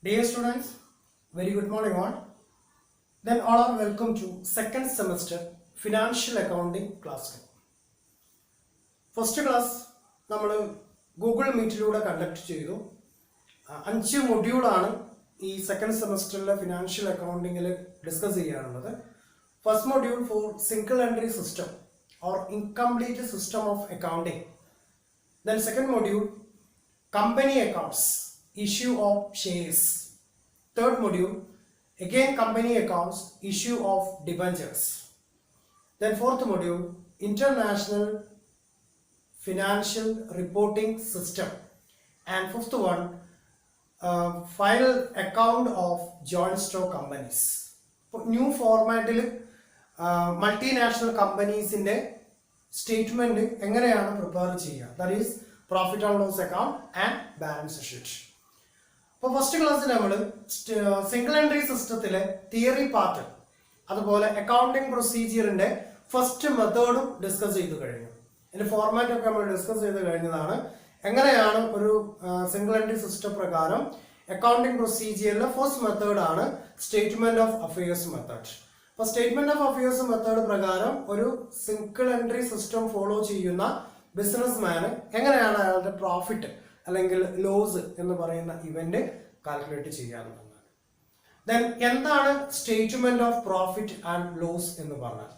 Dear students, very good morning all. Then all are welcome to second semester financial accounting classroom. First class നമ്മൾ Google മീറ്റിലൂടെ conduct ചെയ്തു. 5 മൊഡ്യൂളാണ് ഈ second സെമസ്റ്ററിലെ financial അക്കൗണ്ടിങ്ങിൽ discuss ചെയ്യാനുള്ളത്. First module for single entry system or incomplete system of accounting. Then second module company accounts, issue of shares. Third module, again company accounts, issue of debentures. Then fourth module, international financial reporting system. And fifth one, final account of joint stock companies. New format multinational companies in the statement എങ്ങനെയാണ് prepare ചെയ്യുക, that is profit and loss account and balance sheet. അപ്പോൾ first ക്ലാസ്സിൽ നമ്മൾ single entry സിസ്റ്റത്തിലെ theory part അതുപോലെ accounting പ്രൊസീജിയറിന്റെ first മെത്തേഡും discuss ചെയ്ത് കഴിഞ്ഞു. ഇതിന്റെ ഫോർമാറ്റ് ഒക്കെ നമ്മൾ ഡിസ്കസ് ചെയ്ത് കഴിഞ്ഞതാണ്. എങ്ങനെയാണ് ഒരു സിംഗിൾ എൻട്രി സിസ്റ്റം പ്രകാരം അക്കൗണ്ടിങ് പ്രൊസീജിയറിലെ ഫസ്റ്റ് മെത്തേഡ് ആണ് സ്റ്റേറ്റ്മെന്റ് ഓഫ് അഫയേഴ്സ് മെത്തേഡ്. അപ്പോൾ സ്റ്റേറ്റ്മെന്റ് ഓഫ് അഫയേഴ്സ് മെത്തേഡ് പ്രകാരം ഒരു സിംഗിൾ എൻട്രി സിസ്റ്റം ഫോളോ ചെയ്യുന്ന ബിസിനസ്മാന് എങ്ങനെയാണ് അയാളുടെ പ്രോഫിറ്റ് അല്ലെങ്കിൽ ലോസ് എന്ന് പറയുന്ന ഇവന്റ് കാൽക്കുലേറ്റ് ചെയ്യാവുന്നതാണ്. ദെൻ എന്താണ് statement of profit and loss എന്ന് പറഞ്ഞാൽ,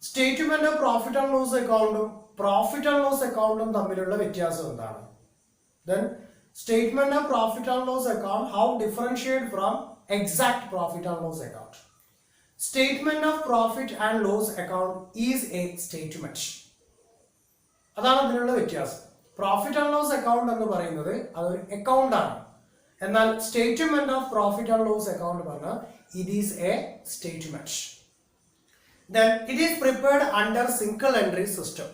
statement of profit and loss അക്കൗണ്ടും പ്രോഫിറ്റ് ആൻഡ് ലോസ് അക്കൗണ്ടും തമ്മിലുള്ള വ്യത്യാസം എന്താണ്? Then statement of profit and loss account how differentiate from exact profit and loss account. Statement of profit and loss account is a statement. അതാണ് അതിനുള്ള വ്യത്യാസം. Profit and loss account എന്ന് പറയുന്നത് അതൊരു അക്കൗണ്ട് ആണ്. എന്നാൽ statement of profit and loss account പറഞ്ഞാൽ it is a statement. Then it is prepared under single entry system.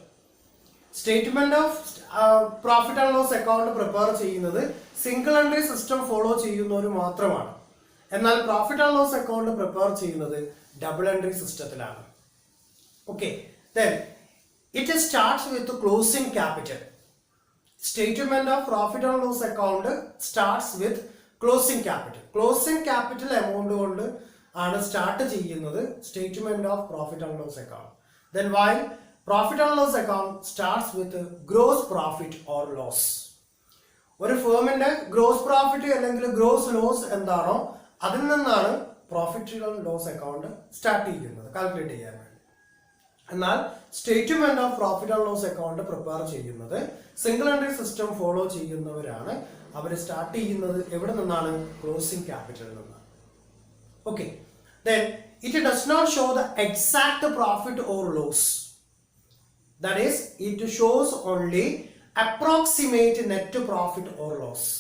Statement of profit and loss account prepare ചെയ്യുന്നത് സിംഗിൾ എൻട്രി സിസ്റ്റം ഫോളോ ചെയ്യുന്നവർ മാത്രമാണ്. എന്നാൽ profit and loss account prepare ചെയ്യുന്നത് double entry സിസ്റ്റത്തിലാണ്. Okay, then it starts with the closing capital. Statement of profit and loss account starts with closing capital. Closing capital amount കൊണ്ട് ആണ് start ചെയ്യുന്നത് statement of profit and loss account. Then while profit and loss account starts with gross profit or loss. ഒരു ഫേമിന്റെ gross profit അല്ലെങ്കിൽ gross loss എന്താണോ അതിൽ നിന്നാണ് profit and loss account start ചെയ്യുന്നത് കാൽക്കുലേറ്റ് ചെയ്യാൻ. എന്നാൽ statement of profit and loss account prepare ചെയ്യുന്നത് സിംഗിൾ എൻട്രി സിസ്റ്റം ഫോളോ ചെയ്യുന്നവരാണ്. അവർ സ്റ്റാർട്ട് ചെയ്യുന്നത് എവിടെ നിന്നാണ്? ക്ലോസിംഗ് ക്യാപിറ്റലിൽ നിന്നാണ്. Okay, then it does not show the exact profit or loss. That is it shows only approximate net profit or loss.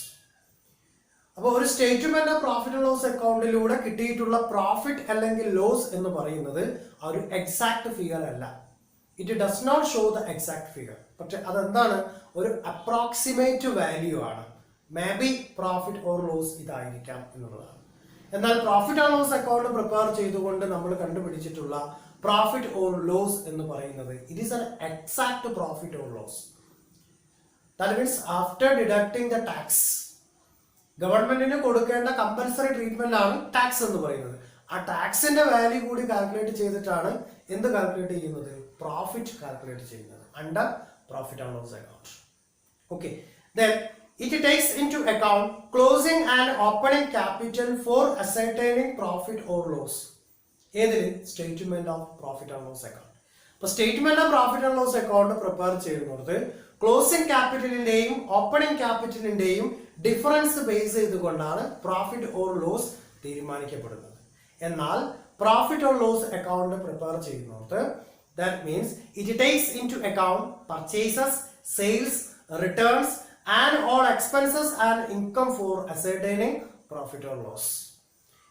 അപ്പോൾ ഒരു statement of profit and loss അക്കൗണ്ടിലൂടെ കിട്ടിയിട്ടുള്ള പ്രോഫിറ്റ് അല്ലെങ്കിൽ ലോസ് എന്ന് പറയുന്നത് ഒരു എക്സാക്ട് ഫിഗർ അല്ല. It does not show the exact figure. പക്ഷെ അതെന്താണ്? ഒരു അപ്രോക്സിമേറ്റ് വാല്യൂ ആണ്. May be profit or loss ഇതായിരിക്കാം എന്നുള്ളതാണ്. എന്നാൽ profit and loss account prepare ചെയ്തുകൊണ്ട് നമ്മൾ കണ്ടുപിടിച്ചിട്ടുള്ള പ്രോഫിറ്റ് ഓർ ലോസ് എന്ന് പറയുന്നത് it is an exact profit or loss. That means after deducting the tax, ഗവൺമെന്റിന് കൊടുക്കേണ്ട കമ്പൽസറി ട്രീറ്റ്മെന്റ് ആണ് ടാക്സ് എന്ന് പറയുന്നത്. ആ ടാക്സിന്റെ വാല്യൂ കൂടി കാൽക്കുലേറ്റ് ചെയ്തിട്ടാണ് എന്ത് കാൽക്കുലേറ്റ് ചെയ്യുന്നത്? പ്രോഫിറ്റ് കാൽക്കുലേറ്റ് ചെയ്യുന്നത് under profit and loss account. Okay, then it takes into account closing and opening capital for ascertaining profit or loss. ഏതിൽ? Statement of profit and loss account. അപ്പൊ statement of profit and loss account prepare ചെയ്യുന്നത് closing ക്യാപിറ്റലിന്റെയും opening ക്യാപിറ്റലിന്റെയും difference base ചെയ്തുകൊണ്ടാണ് profit or loss തീരുമാനിക്കപ്പെടുന്നത്. എന്നാൽ profit or loss account prepare ചെയ്യുന്നത് that means it takes into account purchases, sales, returns and all expenses and income for ascertaining profit or loss.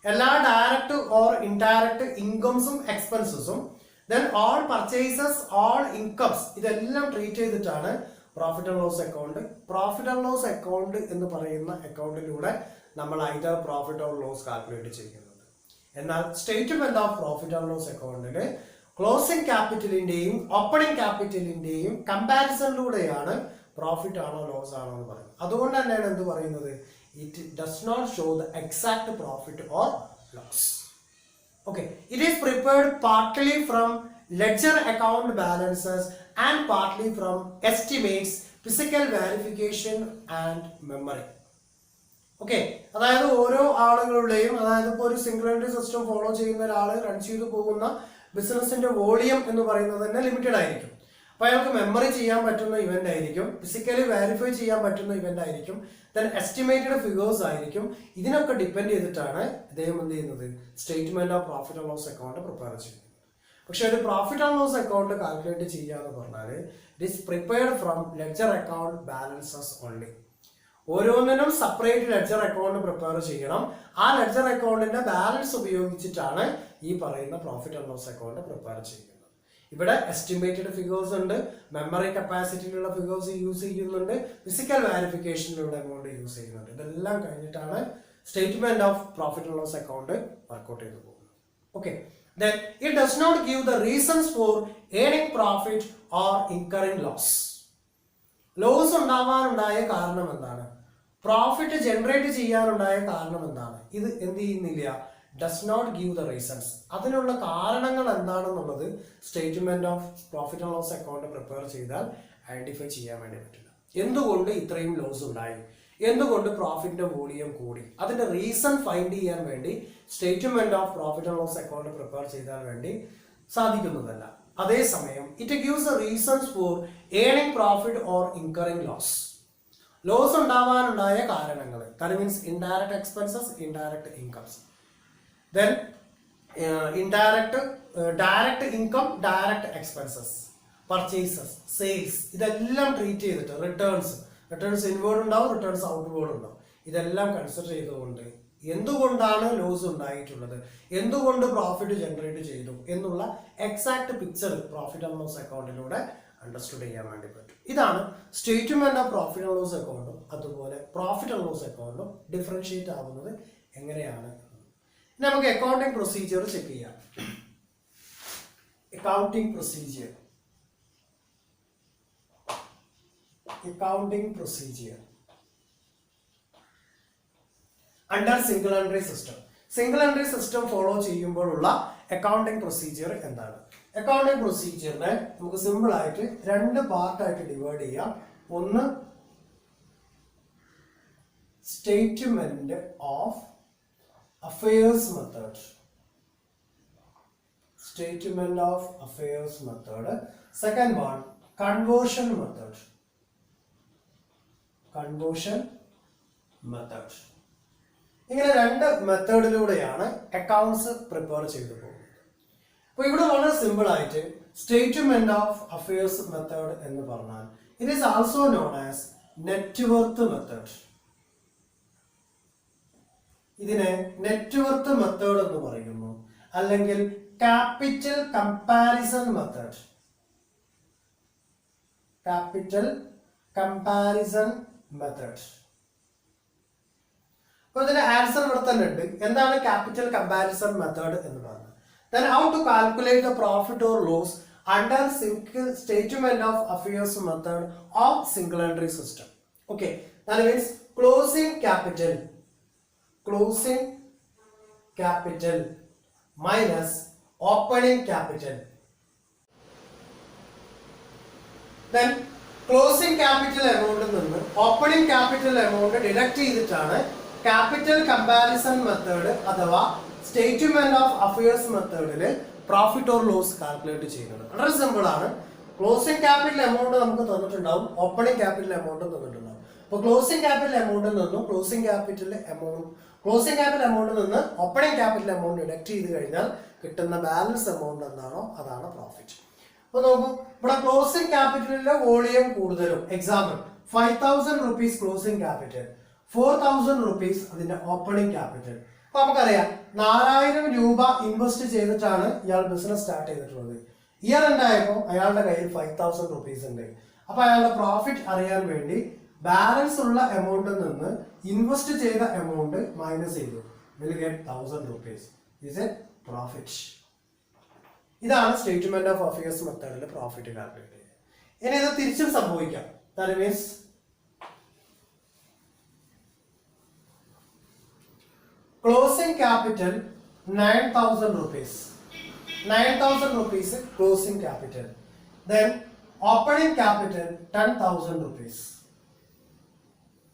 എല്ലാ direct or indirect ഇൻകംസും എക്സ്പെൻസസും then all purchases, all incomes ഇതെല്ലാം treat ചെയ്തിട്ടാണ് profit and loss account. Profit and loss account എന്ന് പറയുന്ന അക്കൗണ്ടിലൂടെ നമ്മൾ either profit or loss calculate ചെയ്യുന്നത്. എന്നാൽ statement of profit and loss അക്കൗണ്ടില് ക്ലോസിംഗ് ക്യാപിറ്റലിന്റെയും ഓപ്പണിംഗ് ക്യാപിറ്റലിന്റെയും കമ്പാരിസണിലൂടെയാണ് പ്രോഫിറ്റ് ആണോ ലോസ് ആണോ എന്ന് പറയുന്നത്. അതുകൊണ്ട് തന്നെയാണ് എന്ത് പറയുന്നത്? it does not show the exact profit or loss. Okay, it is prepared partly from ledger account balances and partly from estimates, physical verification and memory. Okay, അതായത് ഓരോ ആളുകളുടെയും, അതായത് ഇപ്പോൾ ഒരു സിംഗിൾ എൻട്രി സിസ്റ്റം ഫോളോ ചെയ്യുന്ന ഒരാൾ run ചെയ്തു പോകുന്ന ബിസിനസിന്റെ വോളിയം എന്ന് പറയുന്നത് തന്നെ ലിമിറ്റഡ് ആയിരിക്കും. അപ്പോൾ അയാൾക്ക് മെമ്മറി ചെയ്യാൻ പറ്റുന്ന ഇവന്റ് ആയിരിക്കും, ഫിസിക്കലി വെരിഫൈ ചെയ്യാൻ പറ്റുന്ന ഇവന്റ് ആയിരിക്കും, ദെൻ എസ്റ്റിമേറ്റഡ് ഫിഗേഴ്സ് ആയിരിക്കും. ഇതിനൊക്കെ ഡിപ്പെൻഡ് ചെയ്തിട്ടാണ് ഇദ്ദേഹം എന്ത് ചെയ്യുന്നത്, statement of profit and loss account prepare ചെയ്യുന്നത്. പക്ഷെ ഒരു profit and loss account calculate ചെയ്യുക എന്ന് പറഞ്ഞാൽ it is prepared from ledger account balances only. ഓരോന്നിനും സെപ്പറേറ്റ് ലെഡ്ജർ അക്കൗണ്ട് പ്രിപ്പയർ ചെയ്യണം. ആ ലെഡ്ജർ അക്കൗണ്ടിന്റെ ബാലൻസ് ഉപയോഗിച്ചിട്ടാണ് ഈ പറയുന്ന profit and loss account prepare ചെയ്യുന്നത്. ഇവിടെ എസ്റ്റിമേറ്റഡ് ഫിഗേഴ്സ് ഉണ്ട്, മെമ്മറി കപ്പാസിറ്റിയിലുള്ള ഫിഗേഴ്സ് യൂസ് ചെയ്യുന്നുണ്ട്, ഫിസിക്കൽ വെരിഫിക്കേഷനിലുള്ള എമൗണ്ട് യൂസ് ചെയ്യുന്നുണ്ട്. ഇതെല്ലാം കഴിഞ്ഞിട്ടാണ് statement of profit and loss account workout ചെയ്തു പോകുന്നത്. Okay, then it does not give the reasons for earning profit or incurring loss. Loss ഉണ്ടാവാനുണ്ടായ കാരണം എന്താണ്, പ്രോഫിറ്റ് ജനറേറ്റ് ചെയ്യാനുണ്ടായ കാരണം എന്താണ്, ഇത് എന്ത് ചെയ്യുന്നില്ല, does not give the reasons. അതിനുള്ള കാരണങ്ങൾ എന്താണെന്നുള്ളത് statement of profit and loss account prepare ചെയ്താൽ ഐഡന്റിഫൈ ചെയ്യാൻ വേണ്ടി പറ്റില്ല. എന്തുകൊണ്ട് ഇത്രയും ലോസ് ഉണ്ടായി, എന്തുകൊണ്ട് പ്രോഫിറ്റിന്റെ വോളിയം കൂടി, അതിന്റെ റീസൺ ഫൈൻഡ് ചെയ്യാൻ വേണ്ടി statement of profit and loss account prepare ചെയ്താൽ വേണ്ടി സാധിക്കുന്നതല്ല. അതേസമയം it gives the reasons for earning profit or incurring loss. Loss ഉണ്ടാവാനുണ്ടായ കാരണങ്ങൾ, that means indirect expenses, indirect incomes, then direct income, direct expenses, purchases, sales, ഇതെല്ലാം treat ചെയ്തിട്ട് returns inward ഉണ്ടാവും, returns outward ഉണ്ടാവും. ഇതെല്ലാം കൺസിഡർ ചെയ്തുകൊണ്ട് എന്തുകൊണ്ടാണ് ലോസ് ഉണ്ടായിട്ടുള്ളത്, എന്തുകൊണ്ട് പ്രോഫിറ്റ് ജനറേറ്റ് ചെയ്തു എന്നുള്ള exact picture profit and loss അക്കൗണ്ടിലൂടെ അണ്ടർസ്റ്റുഡ് ചെയ്യാൻ വേണ്ടി പറ്റും. ഇതാണ് statement of profit and loss അക്കൗണ്ടും അതുപോലെ പ്രോഫിറ്റ് ആൻഡ് ലോസ് അക്കൗണ്ടും ഡിഫറൻഷിയേറ്റ് ആവുന്നത് എങ്ങനെയാണ്. നമുക്ക് അക്കൗണ്ടിങ് പ്രൊസീജിയർ ചെക്ക് ചെയ്യാം. Accounting procedure under single entry system. Single entry system follow ചെയ്യുമ്പോഴുള്ള അക്കൗണ്ടിങ് പ്രൊസീജിയർ എന്താണ്? അക്കൗണ്ടിങ് പ്രൊസീജിയറിനെ നമുക്ക് സിമ്പിൾ ആയിട്ട് രണ്ട് പാർട്ടായിട്ട് ഡിവൈഡ് ചെയ്യാം. ഒന്ന് statement of affairs method, second one conversion method. ഇങ്ങനെ രണ്ട് മെത്തേഡിലൂടെയാണ് അക്കൗണ്ട്സ് പ്രിപ്പയർ ചെയ്തു പോകുന്നത്. അപ്പൊ ഇവിടെ വളരെ സിമ്പിൾ ആയിട്ട് സ്റ്റേറ്റ്മെന്റ് ഓഫ് അഫയേഴ്സ് മെത്തേഡ് എന്ന് പറഞ്ഞാൽ it is also known as net worth method. ഇതിനെ നെറ്റ്വർത്ത് മെത്തേഡ് എന്ന് പറയുന്നു, അല്ലെങ്കിൽ ക്യാപിറ്റൽ കമ്പാരിസൺ മെത്തേഡ്. അപ്പൊ ഇതിന്റെ ആൻസർ ഇവിടെ തന്നെ ഉണ്ട്. എന്താണ് ക്യാപിറ്റൽ കമ്പാരിസൺ മെത്തേഡ് എന്ന് പറഞ്ഞത്? Then how to calculate the profit or loss under statement of affairs method of single entry system. Okay, that means closing capital minus opening capital. Then closing capital amount നിന്ന് opening capital amount deduct ചെയ്തിട്ടാണ് capital comparison method അഥവാ statement of affairs മെത്തേഡില് profit or loss calculate ചെയ്യുന്നത്. വളരെ simple ആണ്. Closing capital amount നമുക്ക് തന്നിട്ടുണ്ടാവും, opening capital amount തന്നിട്ടുണ്ടാവും. അപ്പോൾ ക്ലോസിംഗ് ക്യാപിറ്റൽ എമൗണ്ടിൽ നിന്നും ക്ലോസിംഗ് ക്യാപിറ്റൽ എമൗണ്ടിൽ നിന്ന് ഓപ്പണിംഗ് ക്യാപിറ്റൽ എമൗണ്ട് ഡിഡക്ട് ചെയ്ത് കഴിഞ്ഞാൽ കിട്ടുന്ന ബാലൻസ് എമൗണ്ട് എന്താണോ അതാണ് പ്രോഫിറ്റ്. അപ്പൊ നോക്കൂ, ഇവിടെ ക്ലോസിംഗ് ക്യാപിറ്റലിലെ വോളിയം കൂടുതലും, example 5,000 rupees closing capital, 4,000 rupees അതിന്റെ ഓപ്പണിംഗ് ക്യാപിറ്റൽ. അപ്പൊ നമുക്കറിയാം 4,000 രൂപ ഇൻവെസ്റ്റ് ചെയ്തിട്ടാണ് ഇയാൾ ബിസിനസ് സ്റ്റാർട്ട് ചെയ്തിട്ടുള്ളത്. ഇയർ ഉണ്ടായപ്പോൾ അയാളുടെ കയ്യിൽ 5,000 rupees ഉണ്ട്. അപ്പൊ അയാളുടെ പ്രോഫിറ്റ് അറിയാൻ വേണ്ടി ബാലൻസ് ഉള്ള എമൗണ്ടിൽ നിന്ന് ഇൻവെസ്റ്റ് ചെയ്ത എമൗണ്ട് മൈനസ് ചെയ്തു, will get 1,000 rupees is A profit. ഇതാണ് സ്റ്റേറ്റ്മെന്റ് ഓഫ് അഫയേഴ്സ് മെത്തേഡിൽ പ്രോഫിറ്റ് കാൽക്കുലേറ്റ് ചെയ്യുന്നത്. ഇനി ഇത് തിരിച്ചും സംഭവിക്കാം. That means closing capital 9,000 rupees. 9,000 rupees closing capital. Then opening capital 10,000 rupees.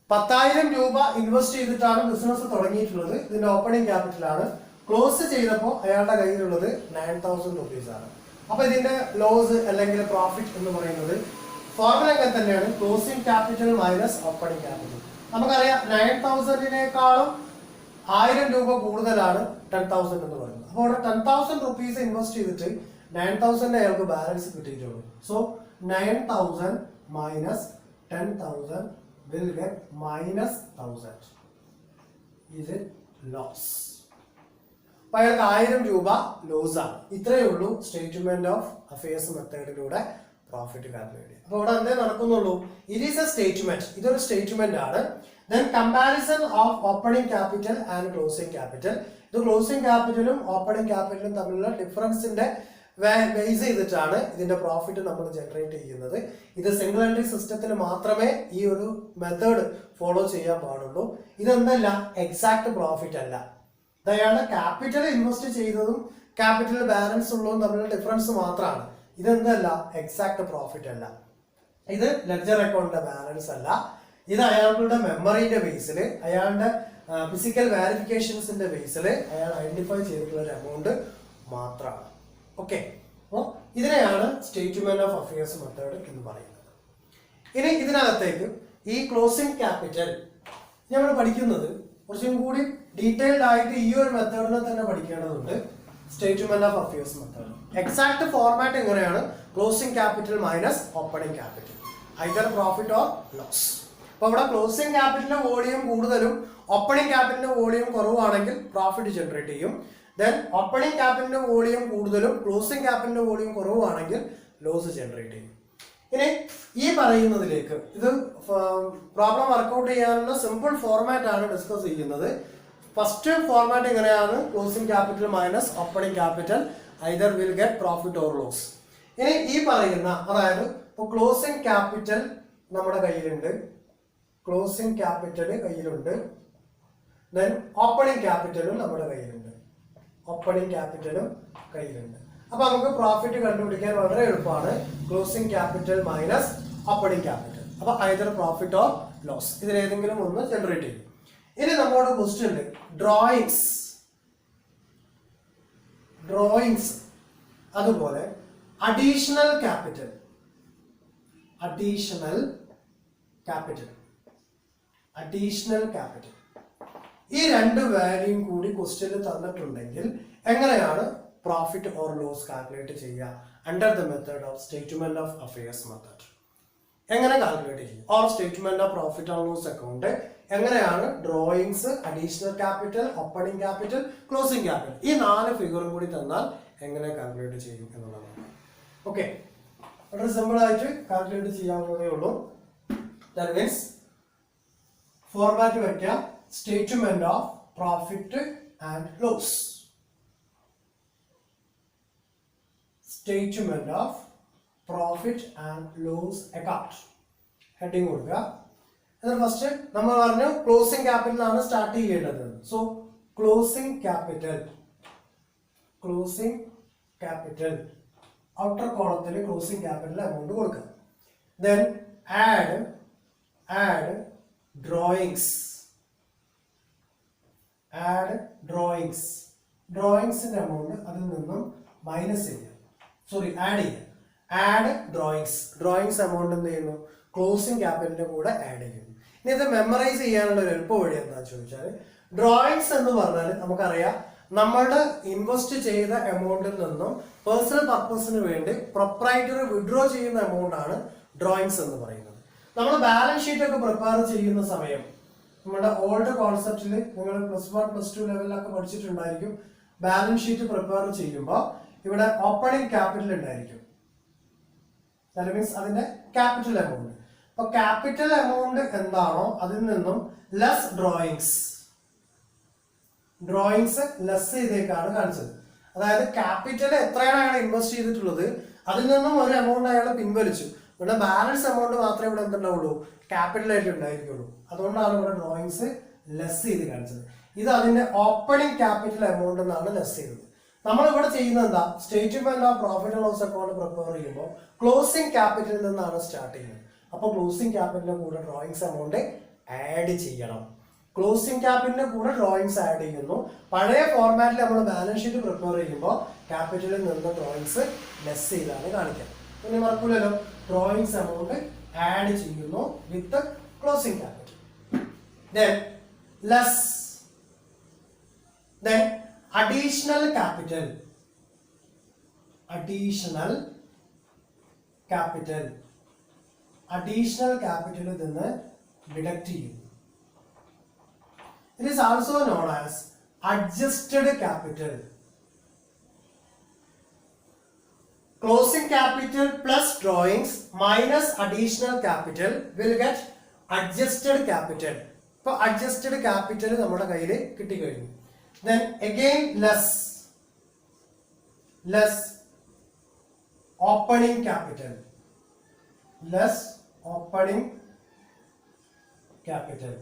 10,000 രൂപ ഇൻവെസ്റ്റ് ചെയ്തിട്ടാണ് ബിസിനസ് തുടങ്ങിയിട്ടുള്ളത്. ഇതിന്റെ ഓപ്പണിംഗ് ക്യാപിറ്റൽ ആണ്. ക്ലോസ് ചെയ്തപ്പോൾ അയാളുടെ കയ്യിലുള്ളത് 9,000 rupees ആണ്. അപ്പൊ ഇതിന്റെ ലോസ് അല്ലെങ്കിൽ പ്രോഫിറ്റ് എന്ന് പറയുന്നത് ഫോർമുല അങ്ങനെ തന്നെയാണ്, closing capital minus opening capital. നമുക്കറിയാം 9,000-നേക്കാളും 1000 രൂപ കൂടുതലാണ് 10,000 എന്ന് പറയുന്നത്. അപ്പോൾ അവിടെ 10,000 rupees ഇൻവെസ്റ്റ് ചെയ്തിട്ട് 9,000 അയാൾക്ക് ബാലൻസ് കിട്ടിയിട്ടുള്ളൂ. So 9,000 minus 10,000 will get minus 1,000. Is it loss? അപ്പോൾ അയാൾക്ക് 1000 രൂപ ലോസ് ആണ്. ഇത്രയേ ഉള്ളൂ സ്റ്റേറ്റ്മെന്റ് ഓഫ് അഫയേഴ്സ് മെത്തേഡിലൂടെ പ്രോഫിറ്റ് കാൽക്കുലേറ്റ് ചെയ്യുക. അപ്പോൾ ഇവിടെ എന്തേ നടക്കുന്നുള്ളൂ, ഇറ്റ് ഈസ് എ സ്റ്റേറ്റ്മെന്റ്, ഇതൊരു സ്റ്റേറ്റ്മെന്റ് ആണ്. Then comparison of opening capital and closing capital. ഇത് ക്ലോസിംഗ് ക്യാപിറ്റലും ഓപ്പണിംഗ് ക്യാപിറ്റലും തമ്മിലുള്ള ഡിഫറൻസിന്റെ ബേസ് ചെയ്തിട്ടാണ് ഇതിന്റെ പ്രോഫിറ്റ് നമ്മൾ ജനറേറ്റ് ചെയ്യുന്നത്. ഇത് സിംഗിൾ എൻട്രി സിസ്റ്റത്തിന് മാത്രമേ ഈ ഒരു മെത്തേഡ് ഫോളോ ചെയ്യാൻ പാടുള്ളൂ. ഇതെന്തല്ല, എക്സാക്ട് പ്രോഫിറ്റ് അല്ല. അയാളുടെ ക്യാപിറ്റൽ ഇൻവെസ്റ്റ് ചെയ്തതും ക്യാപിറ്റൽ ബാലൻസ് ഉള്ളതും തമ്മിലുള്ള ഡിഫറൻസ് മാത്രമാണ്. ഇതെന്തല്ല, എക്സാക്ട് പ്രോഫിറ്റ് അല്ല. ഇത് ലെഡ്ജർ അക്കൗണ്ടിന്റെ ബാലൻസ് അല്ല. ഇത് അയാളുടെ മെമ്മറിന്റെ ബേസിൽ, അയാളുടെ ഫിസിക്കൽ വാരിഫിക്കേഷൻസിന്റെ ബേസിൽ അയാൾ ഐഡന്റിഫൈ ചെയ്തിട്ടുള്ള ഒരു എമൗണ്ട് മാത്രമാണ്. ഓക്കെ, അപ്പോൾ ഇതിനെയാണ് സ്റ്റേറ്റ്മെന്റ് ഓഫ് അഫയേഴ്സ് മെത്തേഡ് എന്ന് പറയുന്നത്. ഇനി ഇതിനകത്തേക്ക് ഈ ക്ലോസിംഗ് ക്യാപിറ്റൽ നമ്മൾ പഠിക്കുന്നത് കുറച്ചും കൂടി ഡീറ്റെയിൽഡ് ആയിട്ട് ഈ ഒരു മെത്തേഡിനെ തന്നെ പഠിക്കേണ്ടതുണ്ട്. Statement of affairs method exact format എങ്ങനെയാണ്, closing capital minus opening capital, either profit or loss. അപ്പോൾ ഇവിടെ ക്ലോസിംഗ് ക്യാപിറ്റലിന്റെ വോളിയം കൂടുതലും ഓപ്പണിംഗ് ക്യാപിറ്റലിന്റെ വോളിയം കുറവാണെങ്കിൽ പ്രോഫിറ്റ് ജനറേറ്റ് ചെയ്യും. ദെൻ ഓപ്പണിംഗ് ക്യാപിറ്റലിന്റെ വോളിയം കൂടുതലും ക്ലോസിംഗ് ക്യാപിറ്റലിന്റെ വോളിയം കുറവാണെങ്കിൽ ലോസ് ജനറേറ്റ് ചെയ്യും. ഇനി ഈ പറയുന്നതിലേക്ക് ഇത് പ്രോബ്ലം വർക്കൗട്ട് ചെയ്യാനുള്ള സിമ്പിൾ ഫോർമാറ്റ് ആണ് ഡിസ്കസ് ചെയ്യുന്നത്. ഫസ്റ്റ് ഫോർമാറ്റ് എങ്ങനെയാണ്, closing capital minus opening capital, either will get profit or loss. ഇനി ഈ പറയുന്ന, അതായത് ഇപ്പോൾ ക്ലോസിംഗ് ക്യാപിറ്റൽ നമ്മുടെ കയ്യിലുണ്ട്, ക്ലോസിംഗ് ക്യാപിറ്റൽ കയ്യിലുണ്ട്, ദെൻ ഓപ്പണിംഗ് ക്യാപിറ്റലും നമ്മുടെ കയ്യിലുണ്ട്, ഓപ്പണിംഗ് ക്യാപിറ്റലും കയ്യിലുണ്ട്. അപ്പൊ നമുക്ക് പ്രോഫിറ്റ് കണ്ടുപിടിക്കാൻ വളരെ എളുപ്പമാണ്, closing capital minus opening capital. അപ്പൊ ഐദർ പ്രോഫിറ്റ് ഓർ ലോസ്, ഇതിലേതെങ്കിലും ഒന്ന് ജനറേറ്റ് ചെയ്യും. ഇനി നമ്മുടെ ക്വസ്റ്റ്യനിൽ ഡ്രോയിങ്സ് അതുപോലെ അഡീഷണൽ ക്യാപിറ്റൽ ഈ രണ്ട് വാല്യൂയും കൂടി ക്വസ്റ്റ്യനിൽ തന്നിട്ടുണ്ടെങ്കിൽ എങ്ങനെയാണ് പ്രോഫിറ്റ് ഓർ ലോസ് കാൽക്കുലേറ്റ് ചെയ്യുക under the method of statement of affairs method? എങ്ങനെ കാൽക്കുലേറ്റ് ചെയ്യും? Or statement of profit or loss account എങ്ങനെയാണ് drawings, additional capital, opening capital, closing capital, ഈ 4 ഫിഗറും കൂടി തന്നാൽ എങ്ങനെ കാൽക്കുലേറ്റ് ചെയ്യും എന്നുള്ളതാണ്. ഓക്കെ, വളരെ സിമ്പിൾ ആയിട്ട് കാൽക്കുലേറ്റ് ചെയ്യാവുന്നതേ ഉള്ളൂ. ദാറ്റ് മീൻസ് ഫോർമാറ്റ് വയ്ക്കാം, statement of profit and loss, statement of profit and loss account, heading കൊടുക്കുക. എന്നാൽ ഫസ്റ്റ് നമ്മൾ പറഞ്ഞു ക്ലോസിംഗ് ക്യാപിറ്റലാണ് സ്റ്റാർട്ട് ചെയ്യേണ്ടത്. സോ ക്ലോസിംഗ് ക്യാപിറ്റൽ ഔട്ടർ കോളത്തിൽ ക്ലോസിംഗ് ക്യാപിറ്റൽ എമൗണ്ട് കൊടുക്കുക. ദെൻ ആഡ് ഡ്രോയിങ്സിന്റെ എമൗണ്ട് അതിൽ നിന്നും മൈനസ് ചെയ്യുക, ആഡ് ഡ്രോയിങ്സ് എമൗണ്ട് എന്ത് ചെയ്യുന്നു, ക്ലോസിംഗ് ക്യാപിറ്റലിന്റെ കൂടെ ആഡ് ചെയ്യുന്നു. ഇനി ഇത് മെമ്മറൈസ് ചെയ്യാനുള്ള ഒരു എളുപ്പ വഴി എന്താണെന്ന് ചോദിച്ചാൽ, ഡ്രോയിങ്സ് എന്ന് പറഞ്ഞാൽ നമുക്കറിയാം നമ്മളുടെ ഇൻവെസ്റ്റ് ചെയ്ത എമൗണ്ടിൽ നിന്നും പേഴ്സണൽ പർപ്പസിന് വേണ്ടി പ്രൊപ്രൈറ്ററി വിഡ്രോ ചെയ്യുന്ന എമൗണ്ട് ആണ് ഡ്രോയിങ്സ് എന്ന് പറയുന്നത്. നമ്മൾ ബാലൻസ് ഷീറ്റ് ഒക്കെ പ്രിപ്പയർ ചെയ്യുന്ന സമയം നമ്മുടെ ഓൾഡ് കോൺസെപ്റ്റിൽ നിങ്ങൾ +1 +2 ലെവലിലൊക്കെ പഠിച്ചിട്ടുണ്ടായിരിക്കും. ബാലൻസ് ഷീറ്റ് പ്രിപ്പയർ ചെയ്യുമ്പോൾ ഇവിടെ ഓപ്പണിംഗ് ക്യാപിറ്റൽ ഉണ്ടായിരിക്കും, ദാറ്റ് മീൻസ് അതിന്റെ ക്യാപിറ്റൽ എമൗണ്ട്. അപ്പൊ ക്യാപിറ്റൽ എമൗണ്ട് എന്താണോ അതിൽ നിന്നും ലെസ് ഡ്രോയിങ്സ് ലെസ് ചെയ്തേക്കാണ് കാണിച്ചത്. അതായത് ക്യാപിറ്റൽ എത്രയാണ് അയാൾ ഇൻവെസ്റ്റ് ചെയ്തിട്ടുള്ളത് അതിൽ നിന്നും ഒരു എമൗണ്ട് അയാൾ പിൻവലിച്ചു. ഇവിടെ ബാലൻസ് എമൗണ്ട് മാത്രമേ ഇവിടെ എന്തുണ്ടാവുള്ളൂ, ക്യാപിറ്റൽ ആയിട്ട് ഉണ്ടായിരിക്കുള്ളൂ. അതുകൊണ്ടാണ് ഇവിടെ ഡ്രോയിങ്സ് ലെസ് ചെയ്ത് കാണിച്ചത്. ഇത് അതിന്റെ ഓപ്പണിംഗ് ക്യാപിറ്റൽ എമൗണ്ട് എന്നാണ് ലെസ് ചെയ്തത്. നമ്മളിവിടെ ചെയ്യുന്നത് എന്താ, statement of profit and loss account prepare ചെയ്യുമ്പോൾ ക്ലോസിംഗ് ക്യാപിറ്റലിൽ നിന്നാണ് സ്റ്റാർട്ട് ചെയ്യുന്നത്. അപ്പോൾ ക്ലോസിംഗ് ക്യാപിറ്റലിന്റെ കൂടെ ഡ്രോയിങ്സ് എമൗണ്ട് ആഡ് ചെയ്യണം. ക്ലോസിംഗ് ക്യാപിറ്റലിന്റെ കൂടെ ഡ്രോയിങ്സ് ആഡ് ചെയ്യുന്നു. പഴയ ഫോർമാറ്റിൽ നമ്മൾ ബാലൻസ് ഷീറ്റ് പ്രിപ്പയർ ചെയ്യുമ്പോൾ ക്യാപിറ്റലിൽ നിന്ന് ഡ്രോയിങ്സ് ലെസ് ചെയ്താണ് കാണിക്കുക. പിന്നെ മറക്കൂലല്ലോ, ഡ്രോയിങ്സ് എമൗണ്ട് ആഡ് ചെയ്യുന്നു with closing capital. Then less, then additional capital, additional capital നിന്ന് ഡിഡക്ട് ചെയ്യും. It is also known as adjusted capital. Closing capital plus drawings minus additional capital will get adjusted capital. ഇപ്പോൾ adjusted capital നമ്മുടെ കയ്യിൽ കിട്ടിക്കഴിഞ്ഞു. Then again less opening capital, less opening capital.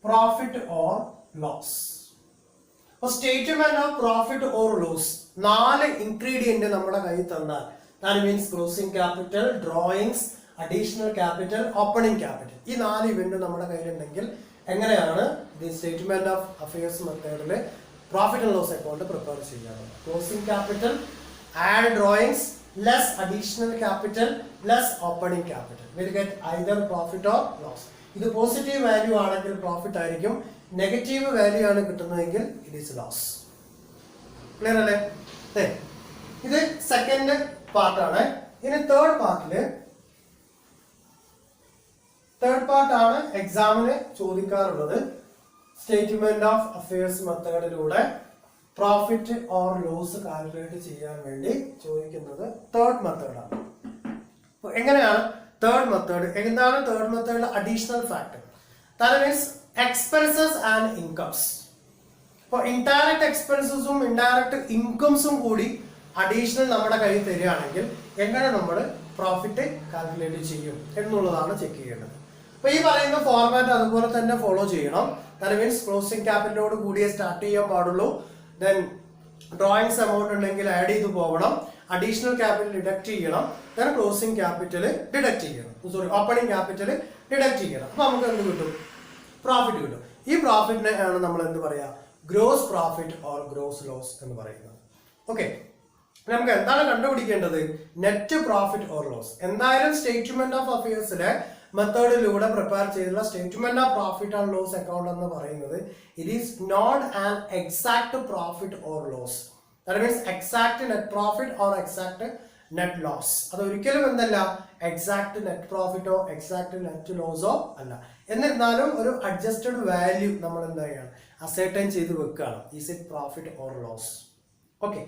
Profit or loss. അപ്പോൾ statement of profit or loss 4 ingredient നമ്മുടെ കയ്യിൽ തന്നാൽ, that means closing capital, drawings, additional capital, opening capital, ഈ 4 event നമ്മുടെ കയ്യിലുണ്ടെങ്കിൽ എങ്ങനെയാണ് ദി സ്റ്റേറ്റ്മെന്റ് ഓഫ് അഫയേഴ്സ് മെത്തേഡിൽ profit and loss account prepare ചെയ്യാറുള്ളത്? Closing capital, add drawings, less additional capital, less opening capital will get either profit or loss. ഇത് positive value ആണെങ്കിൽ profit ആയിരിക്കും, negative value ആണ് കിട്ടുന്നതെങ്കിൽ it is loss. Clear അല്ലേ? ഇത് second പാർട്ടാണ്. ഇനി third പാർട്ടാണ് എക്സാമിന് ചോദിക്കാറുള്ളത്. സ്റ്റേറ്റ്മെന്റ് ഓഫ് അഫയേഴ്സ് മെത്തേഡിലൂടെ പ്രോഫിറ്റ് ഓർ ലോസ് കാൽക്കുലേറ്റ് ചെയ്യാൻ വേണ്ടി ചോദിക്കുന്നത് തേർഡ് മെത്തേഡാണ്. എങ്ങനെയാണ് തേർഡ് മെത്തേഡ്? എന്താണ് തേർഡ് മെത്തേഡിലെ additional factor? That means expenses and incomes. ഇപ്പോൾ ഇൻഡയറക്റ്റ് എക്സ്പെൻസസും ഇൻഡയറക്റ്റ് ഇൻകംസും കൂടി അഡീഷണൽ നമ്മുടെ കയ്യിൽ തരികയാണെങ്കിൽ എങ്ങനെ നമ്മൾ പ്രോഫിറ്റ് കാൽക്കുലേറ്റ് ചെയ്യും എന്നുള്ളതാണ് ചെക്ക് ചെയ്യേണ്ടത്. അപ്പോൾ ഈ പറയുന്ന ഫോർമാറ്റ് അതുപോലെ തന്നെ ഫോളോ ചെയ്യണം. ദാറ്റ് മീൻസ് ക്ലോസിംഗ് ക്യാപിറ്റലോട് കൂടിയേ സ്റ്റാർട്ട് ചെയ്യാൻ പാടുള്ളൂ. ദെൻ ഡ്രോയിങ്സ് എമൗണ്ട് ഉണ്ടെങ്കിൽ ആഡ് ചെയ്ത് പോകണം, അഡീഷണൽ ക്യാപിറ്റൽ ഡിഡക്ട് ചെയ്യണം, ദെൻ ക്ലോസിംഗ് ക്യാപിറ്റൽ ഡിഡക്ട് ചെയ്യണം, ഓപ്പണിംഗ് ക്യാപിറ്റൽ ഡിഡക്ട് ചെയ്യണം. അപ്പോൾ നമുക്ക് എന്ത് കിട്ടും? പ്രോഫിറ്റ് കിട്ടും. ഈ പ്രോഫിറ്റിനെ ആണ് നമ്മൾ എന്ത് പറയാ? Gross profit or gross loss എന്ന് പറയുന്നത്. ഓക്കെ, നമുക്ക് എന്താണ് കണ്ടുപിടിക്കേണ്ടത്? Net profit or loss. എന്തായാലും സ്റ്റേറ്റ്മെന്റ് ഓഫ് അഫയേഴ്സിലെ മെത്തേഡിലൂടെ പ്രിപ്പയർ ചെയ്തുള്ള statement of profit and loss account എന്ന് പറയുന്നത് it is not an exact profit or loss. That means exact net profit or exact net loss. അത് ഒരിക്കലും എന്തല്ല എക്സാക്ട് നെറ്റ് പ്രോഫിറ്റോ എക്സാക്ട് നെറ്റ് ലോസോ അല്ല. എന്നിരുന്നാലും ഒരു അഡ്ജസ്റ്റഡ് വാല്യൂ നമ്മൾ എന്താ ചെയ്യണം? അസർട്ടൈൻ ചെയ്ത് വെക്കുകയാണ്. Is it profit or loss? Okay,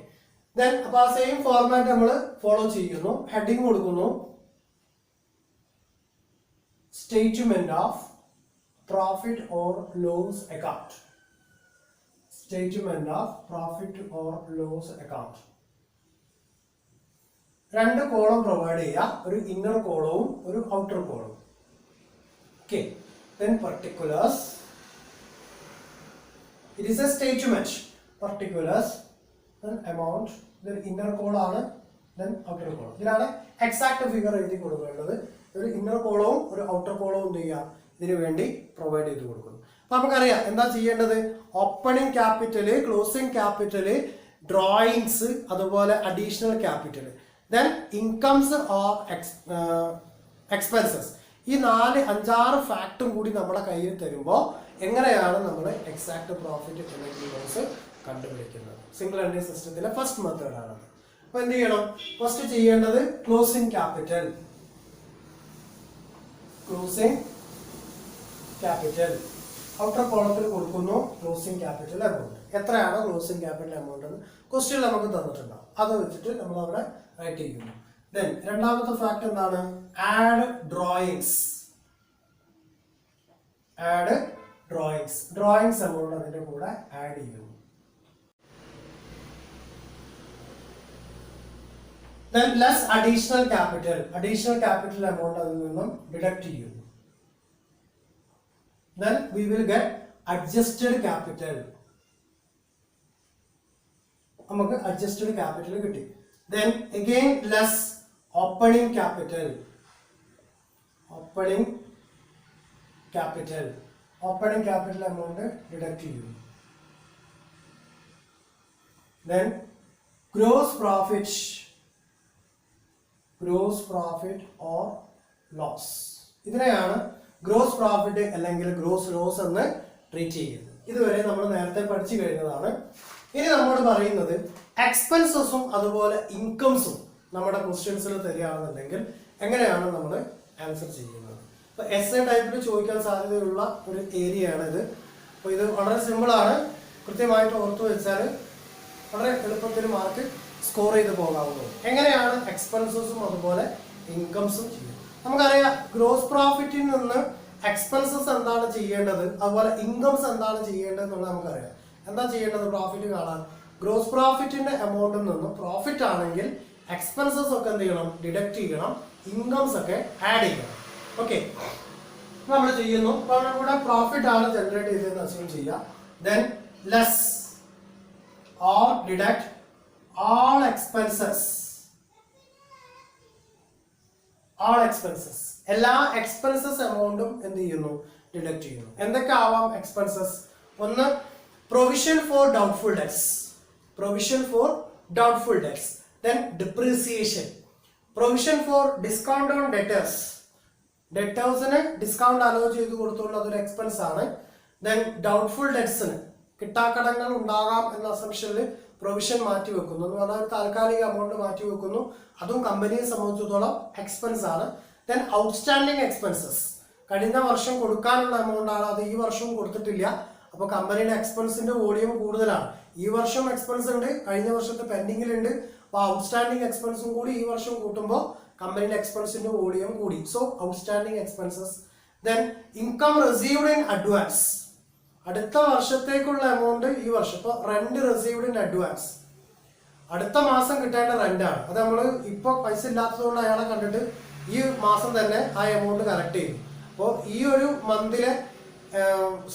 then അപ്പോൾ ആ സെയിം ഫോർമാറ്റ് നമ്മൾ ഫോളോ ചെയ്യുന്നു. ഹെഡിങ് കൊടുക്കുന്നു, statement of profit or loss account. Statement of profit or loss account. 2 column provide ചെയ്യുക, ഒരു ഇന്നർ കോളവും ഒരു ഔട്ടർ കോളവും. Okay, then particulars. It is a statement. Particulars, then amount, then inner column ആണ്, then outer column. ഇതിലാണ് exact figure എഴുതി കൊടുക്കേണ്ടത്. ഒരു ഇന്നർ കോളവും ഒരു ഔട്ടർ കോളവും എന്ത് ചെയ്യുക? ഇതിനു വേണ്ടി പ്രൊവൈഡ് ചെയ്ത് കൊടുക്കുന്നു. അപ്പൊ നമുക്കറിയാം എന്താ ചെയ്യേണ്ടത്? Opening capital, closing capital, drawings, അതുപോലെ additional capital, then incomes or expenses. ഈ 4-5 ഫാക്ടും കൂടി നമ്മുടെ കയ്യിൽ തരുമ്പോൾ എങ്ങനെയാണ് നമ്മൾ എക്സാക്ട് പ്രോഫിറ്റ് അല്ലെങ്കിൽ ലോസ് കണ്ടുപിടിക്കുന്നത്? സിംഗിൾ എൻട്രി സിസ്റ്റത്തിലെ ഫസ്റ്റ് മെത്തേഡാണ്. അപ്പോൾ എന്ത് ചെയ്യണം? ഫസ്റ്റ് ചെയ്യേണ്ടത് closing capital. Closing capital outer കോളത്തിൽ കൊടുക്കുന്നു. ക്ലോസിംഗ് ക്യാപിറ്റൽ എമൗണ്ട് എത്രയാണ്? ക്ലോസിംഗ് ക്യാപിറ്റൽ എമൗണ്ട് എന്ന് ക്വസ്റ്റ്യൻ നമുക്ക് തന്നിട്ടുണ്ടാവും. അത് വെച്ചിട്ട് നമ്മൾ അവിടെ റൈറ്റ് ചെയ്യുന്നു. ദെൻ രണ്ടാമത്തെ ഫാക്ട് എന്താണ്? Add drawings. Add drawings. Drawings amount അതിന്റെ കൂടെ ആഡ് ചെയ്യുന്നു. Then less additional capital. Additional capital amount അതിൽ നിന്നും ഡിഡക്ട് ചെയ്യുന്നു. Then we will get adjusted capital. നമുക്ക് adjusted capital കിട്ടി. Then again less opening capital. Opening capital amount deduct ചെയ്യുന്നു. Then gross profit or loss. ഇതിനെയാണ് gross profit അല്ലെങ്കിൽ gross loss എന്ന് treat ചെയ്യുന്നത്. ഇതുവരെ നമ്മൾ നേരത്തെ പഠിച്ചു കഴിഞ്ഞതാണ്. ഇനി നമ്മൾ പറയുന്നത് എക്സ്പെൻസസും അതുപോലെ ഇൻകംസും നമ്മുടെ ക്വസ്റ്റ്യൻസിൽ തരികയാണെന്നുണ്ടെങ്കിൽ എങ്ങനെയാണ് നമ്മൾ ആൻസർ ചെയ്യുന്നത്. ഇപ്പൊ എസ്എ ടൈപ്പിൽ ചോദിക്കാൻ സാധ്യതയുള്ള ഒരു ഏരിയ ആണ് ഇത്. അപ്പോൾ ഇത് വളരെ സിമ്പിളാണ്. കൃത്യമായിട്ട് ഓർത്തു വെച്ചാൽ വളരെ എളുപ്പത്തിൽ മാർക്ക് സ്കോർ ചെയ്ത് പോകാവുന്നത്. എങ്ങനെയാണ് എക്സ്പെൻസസും അതുപോലെ ഇൻകംസും ചെയ്യുന്നത്? നമുക്കറിയാം ഗ്രോസ് പ്രോഫിറ്റിൽ നിന്ന് എക്സ്പെൻസസ് എന്താണ് ചെയ്യേണ്ടത്, അതുപോലെ ഇൻകംസ് എന്താണ് ചെയ്യേണ്ടത് എന്നുള്ളത് നമുക്കറിയാം. എന്താ ചെയ്യേണ്ടത്? പ്രോഫിറ്റ് കാണാൻ ഗ്രോസ് പ്രോഫിറ്റിന്റെ എമൗണ്ടിൽ നിന്ന് പ്രോഫിറ്റ് ആണെങ്കിൽ എക്സ്പെൻസസ് ഒക്കെ എന്ത് ചെയ്യണം? ഡിഡക്ട് ചെയ്യണം. ഇൻകംസ് ഒക്കെ ആഡ് ചെയ്യണം. ഓക്കെ, നമ്മൾ ചെയ്യുന്നു. ഇവിടെ പ്രോഫിറ്റ് ആണ് ജനറേറ്റ് ചെയ്തതെന്ന് അസ്യൂം ചെയ്യാം. Then less or deduct all expenses. എല്ലാ എക്സ്പെൻസസ് എമൗണ്ടും എന്ത് ചെയ്യുന്നു? ഡിഡക്ട് ചെയ്യുന്നു. എന്തൊക്കെ ആവാം എക്സ്പെൻസസ്? ഒന്ന് provision for doubtful debts. Then depreciation. Provision for discount on ഡെറ്റേഴ്സിന് ഡിസ്കൗണ്ട് അലോ ചെയ്ത് കൊടുത്തുകൊണ്ട് അതൊരു എക്സ്പെൻസ് ആണ്. ദെൻ ഡൗട്ട്ഫുൾ ഡെറ്റ്സിന് കിട്ടാക്കടങ്ങൾ ഉണ്ടാകാം എന്ന അസംഷനിൽ പ്രൊവിഷൻ മാറ്റി വെക്കുന്നു എന്ന് പറഞ്ഞാൽ ഒരു താൽക്കാലിക എമൗണ്ട് മാറ്റി വെക്കുന്നു. അതും കമ്പനിയെ സംബന്ധിച്ചിടത്തോളം എക്സ്പെൻസ് ആണ്. Then outstanding expenses. കഴിഞ്ഞ വർഷം കൊടുക്കാനുള്ള എമൗണ്ട് ആണ്, അത് ഈ വർഷവും കൊടുത്തിട്ടില്ല. അപ്പോൾ കമ്പനിയുടെ എക്സ്പെൻസിന്റെ വോളിയം കൂടുതലാണ്. ഈ വർഷം എക്സ്പെൻസ് ഉണ്ട്, കഴിഞ്ഞ വർഷത്തെ പെൻഡിങ്ങിലുണ്ട്. അപ്പോൾ ഔട്ട്സ്റ്റാൻഡിങ് എക്സ്പെൻസും കൂടി ഈ വർഷം കൂട്ടുമ്പോൾ കമ്പനിയുടെ എക്സ്പെൻസിന്റെ വോളിയം കൂടി. So outstanding expenses. Then income received in advance. അടുത്ത വർഷത്തേക്കുള്ള എമൗണ്ട് ഈ വർഷം. ഇപ്പോൾ റെന്റ് റിസീവ്ഡ് ഇൻ അഡ്വാൻസ്, അടുത്ത മാസം കിട്ടേണ്ട റെന്റാണ്. അത് നമ്മൾ ഇപ്പോൾ പൈസ ഇല്ലാത്തതുകൊണ്ട് അയാളെ കണ്ടിട്ട് ഈ മാസം തന്നെ ആ എമൗണ്ട് കറക്റ്റ് ചെയ്യും. അപ്പോൾ ഈ ഒരു മന്തിലെ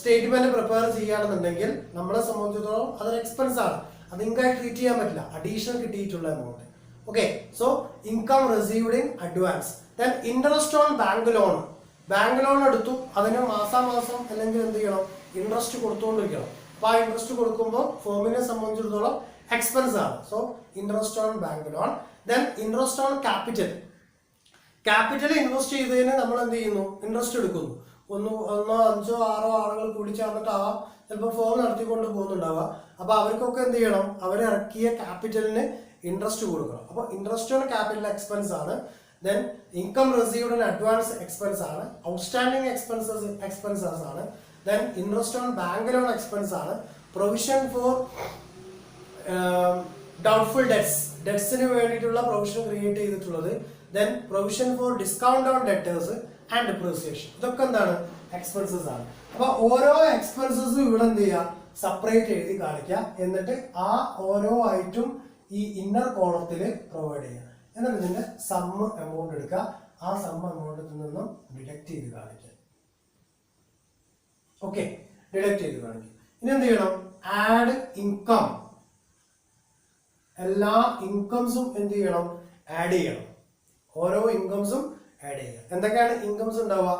സ്റ്റേറ്റ്മെന്റ് പ്രിപ്പയർ ചെയ്യുകയാണെന്നുണ്ടെങ്കിൽ നമ്മളെ സംബന്ധിച്ചിടത്തോളം അതൊരു എക്സ്പെൻസ് ആണ്. അത് ഇൻകായി ട്രീറ്റ് ചെയ്യാൻ പറ്റില്ല, അഡീഷണൽ കിട്ടിയിട്ടുള്ള amount. Okay, so income received in advance. Then interest on bank loan എടുത്തു, അതിന് മാസാമാസം അല്ലെങ്കിൽ എന്ത് ചെയ്യണം? ഇൻട്രസ്റ്റ് കൊടുത്തുകൊണ്ടിരിക്കണം. അപ്പോൾ ആ ഇൻട്രസ്റ്റ് കൊടുക്കുമ്പോൾ ഫോമിനെ സംബന്ധിച്ചിടത്തോളം എക്സ്പെൻസ് ആണ്. So interest on bank loan. Then interest on capital invest ചെയ്തതിന് നമ്മൾ എന്ത് ചെയ്യുന്നു? ഇൻട്രസ്റ്റ് എടുക്കുന്നു. ഒന്നോ 5 or 6 ആളുകൾ കൂടി ചേർന്നിട്ടാവാം ചിലപ്പോൾ ഫോം നടത്തിക്കൊണ്ട് പോകുന്നുണ്ടാവുക. അപ്പോൾ അവർക്കൊക്കെ എന്ത് ചെയ്യണം? അവരിറക്കിയ ക്യാപിറ്റലിന് ഇൻട്രസ്റ്റ് കൊടുക്കണം. അപ്പോൾ ഇൻട്രസ്റ്റ് ഓൺ ക്യാപിറ്റൽ എക്സ്പെൻസ് ആണ്. Then income received in advance expense ആണ്. ഔട്ട്സ്റ്റാൻഡിങ് എക്സ്പെൻസസ് ആണ്. Then interest on bank loan expense ആണ്. പ്രൊവിഷൻ ഫോർ ഡൗട്ട്ഫുൾ ഡെറ്റ്സിന് വേണ്ടിയിട്ടുള്ള പ്രൊവിഷൻ ക്രിയേറ്റ് ചെയ്തിട്ടുള്ളത്. Then provision for discount on debtors and depreciation. ഇതൊക്കെ എന്താണ്? Expenses ആണ്. അപ്പൊ ഓരോ എക്സ്പെൻസസും ഇവിടെ എന്ത് ചെയ്യുക? സെപ്പറേറ്റ് എഴുതി കാണിക്കുക. എന്നിട്ട് ആ ഓരോ ഐറ്റും ഈ ഇന്നർ കോളത്തിൽ പ്രൊവൈഡ് ചെയ്യുക. എന്നിട്ട് ഇതിന്റെ സം എമൗണ്ട് എടുക്കുക. ആ സം എമൗണ്ടിൽ നിന്നും ഡിഡക്ട് ചെയ്ത് കാണിക്കുക. ഓക്കെ, ഡിഡക്ട് ചെയ്ത് കാണിക്കുക. ഇനി എന്ത് ചെയ്യണം? Add income. എല്ലാ ഇൻകംസും എന്ത് ചെയ്യണം? ആഡ് ചെയ്യണം. ഓരോ ഇൻകംസും ആഡ് ചെയ്യുക. എന്തൊക്കെയാണ് ഇൻകംസ് ഉണ്ടാവുക?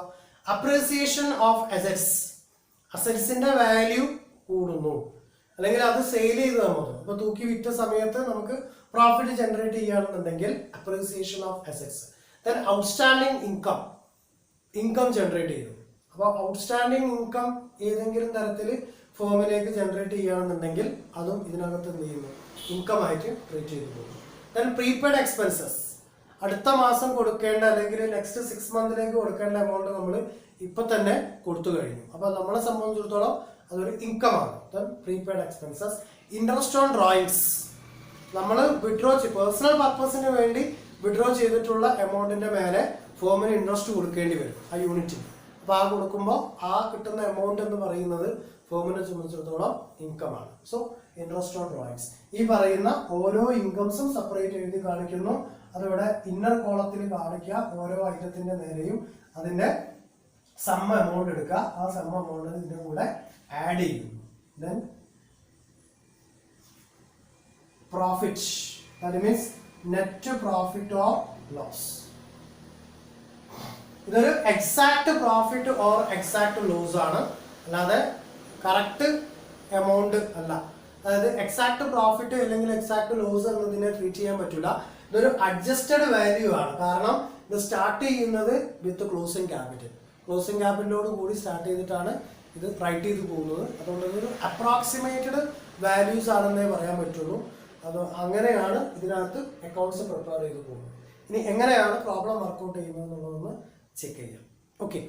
അപ്രീസിയേഷൻ ഓഫ് അസറ്റ്സിന്റെ വാല്യൂ കൂടുന്നു, അല്ലെങ്കിൽ അത് സെയിൽ ചെയ്ത് നമുക്ക് ഇപ്പൊ തൂക്കി വിറ്റ സമയത്ത് നമുക്ക് പ്രോഫിറ്റ് ജനറേറ്റ് ചെയ്യുകയാണെന്നുണ്ടെങ്കിൽ appreciation of assets. Then outstanding income generate ചെയ്തു. അപ്പോൾ ഔട്ട്സ്റ്റാൻഡിങ് ഇൻകം ഏതെങ്കിലും തരത്തിൽ ഫോമിലേക്ക് ജനറേറ്റ് ചെയ്യുകയാണെന്നുണ്ടെങ്കിൽ അതും ഇതിനകത്ത് എന്ത് ചെയ്യുന്നു? ഇൻകം ആയിട്ട് ട്രീറ്റ് ചെയ്തു പോകുന്നു. Then prepaid expenses. അടുത്ത മാസം കൊടുക്കേണ്ട അല്ലെങ്കിൽ നെക്സ്റ്റ് 6 മന്തിലേക്ക് കൊടുക്കേണ്ട എമൗണ്ട് നമ്മൾ ഇപ്പൊ തന്നെ കൊടുത്തു കഴിഞ്ഞു. അപ്പൊ നമ്മളെ സംബന്ധിച്ചിടത്തോളം അതൊരു ഇൻകം ആണ്. Then prepaid expenses. Interest on drawings. നമ്മൾ പേഴ്സണൽ പർപ്പസിന് വേണ്ടി വിഡ്രോ ചെയ്തിട്ടുള്ള എമൗണ്ടിന്റെ മേലെ ഫോമിന് ഇൻട്രസ്റ്റ് കൊടുക്കേണ്ടി വരും ആ യൂണിറ്റിന്. അപ്പോൾ ആ കൊടുക്കുമ്പോൾ ആ കിട്ടുന്ന എമൗണ്ട് എന്ന് പറയുന്നത് ഫേമിനെ സംബന്ധിച്ചിടത്തോളം ഇൻകം ആണ്. So interest on drawings. ഈ പറയുന്ന ഓരോ ഇൻകംസും സെപ്പറേറ്റ് എഴുതി കാണിക്കുന്നു. അതിവിടെ ഇന്നർ കോളത്തിൽ കാണിക്കുക. ഓരോ ഐറ്റത്തിന്റെ നേരെയും അതിന്റെ സം എമൗണ്ട് എടുക്കുക. ആ സം എമൗണ്ട് ഇതിന്റെ കൂടെ ആഡ് ചെയ്യുന്നു. Then profit, that means net profit or loss. ഇതൊരു exact profit or exact loss ആണ്, അല്ലാതെ കറക്റ്റ് എമൗണ്ട് അല്ല. അതായത് എക്സാക്ട് പ്രോഫിറ്റ് അല്ലെങ്കിൽ എക്സാക്ട് ലോസ് എന്നതിനെ ട്രീറ്റ് ചെയ്യാൻ പറ്റില്ല. ഇതൊരു അഡ്ജസ്റ്റഡ് വാല്യൂ ആണ്. കാരണം ഇത് സ്റ്റാർട്ട് ചെയ്യുന്നത് വിത്ത് ക്ലോസിംഗ് ക്യാപിറ്റൽ. ക്ലോസിംഗ് ക്യാപിറ്റലോട് കൂടി സ്റ്റാർട്ട് ചെയ്തിട്ടാണ് ഇത് റൈറ്റ് ചെയ്ത് പോകുന്നത്. അതുകൊണ്ട് ഇതൊരു അപ്രോക്സിമേറ്റഡ് വാല്യൂസ് ആണെന്നേ പറയാൻ പറ്റുള്ളൂ. അത് അങ്ങനെയാണ് ഇതിനകത്ത് അക്കൗണ്ട്സ് പ്രിപ്പയർ ചെയ്ത് പോകുന്നത്. ഇനി എങ്ങനെയാണ് പ്രോബ്ലം വർക്കൗട്ട് ചെയ്യുന്നത് എന്നുള്ളതൊന്ന് ചെക്ക് ചെയ്യാം. ഓക്കെ.